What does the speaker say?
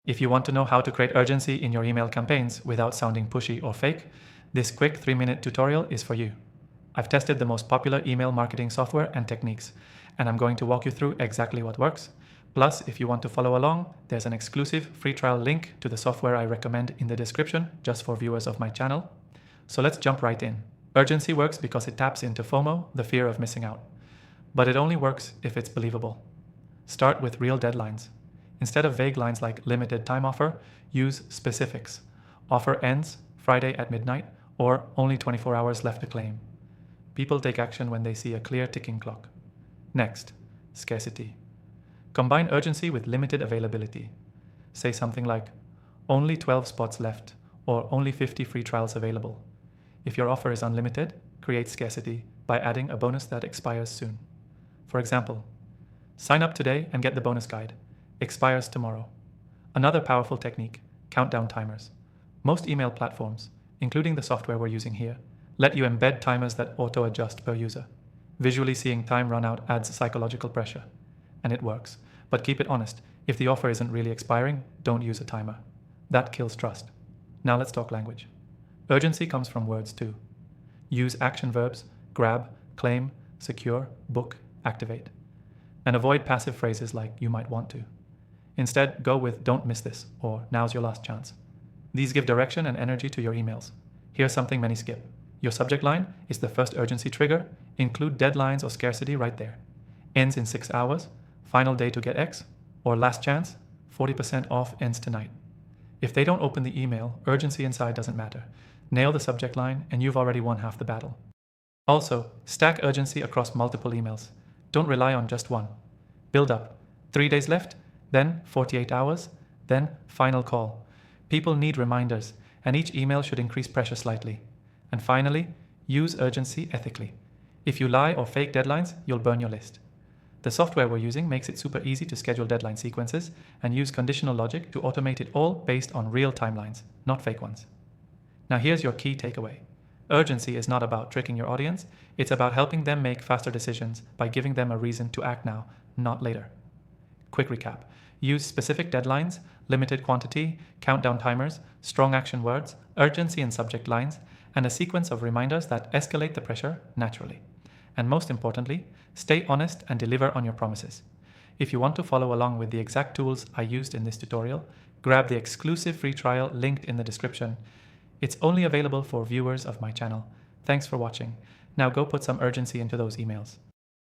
If you want to know how to create urgency in your email campaigns without sounding pushy or fake, this quick 3-minute tutorial is for you. I've tested the most popular email marketing software and techniques, and I'm going to walk you through exactly what works. Plus, if you want to follow along, there's an exclusive free trial link to the software I recommend in the description just for viewers of my channel. So let's jump right in. Urgency works because it taps into FOMO, the fear of missing out. But it only works if it's believable. Start with real deadlines. Instead of vague lines like limited time offer, use specifics. Offer ends Friday at midnight or only 24 hours left to claim. People take action when they see a clear ticking clock. Next, scarcity. Combine urgency with limited availability. Say something like, only 12 spots left or only 50 free trials available. If your offer is unlimited, create scarcity by adding a bonus that expires soon. For example, sign up today and get the bonus guide. Expires tomorrow. Another powerful technique, countdown timers. Most email platforms, including the software we're using here, let you embed timers that auto-adjust per user. Visually seeing time run out adds psychological pressure. And it works. But keep it honest. If the offer isn't really expiring, don't use a timer. That kills trust. Now let's talk language. Urgency comes from words too. Use action verbs, grab, claim, secure, book, activate. And avoid passive phrases like you might want to. Instead, go with don't miss this or now's your last chance. These give direction and energy to your emails. Here's something many skip. Your subject line is the first urgency trigger. Include deadlines or scarcity right there. Ends in 6 hours, final day to get X, or last chance, 40% off ends tonight. If they don't open the email, urgency inside doesn't matter. Nail the subject line and you've already won half the battle. Also, stack urgency across multiple emails. Don't rely on just one. Build up. 3 days left, then 48 hours, then final call. People need reminders, and each email should increase pressure slightly. And finally, use urgency ethically. If you lie or fake deadlines, you'll burn your list. The software we're using makes it super easy to schedule deadline sequences and use conditional logic to automate it all based on real timelines, not fake ones. Now here's your key takeaway. Urgency is not about tricking your audience, it's about helping them make faster decisions by giving them a reason to act now, not later. Quick recap. Use specific deadlines, limited quantity, countdown timers, strong action words, urgency in subject lines, and a sequence of reminders that escalate the pressure naturally. And most importantly, stay honest and deliver on your promises. If you want to follow along with the exact tools I used in this tutorial, grab the exclusive free trial linked in the description. It's only available for viewers of my channel. Thanks for watching. Now go put some urgency into those emails.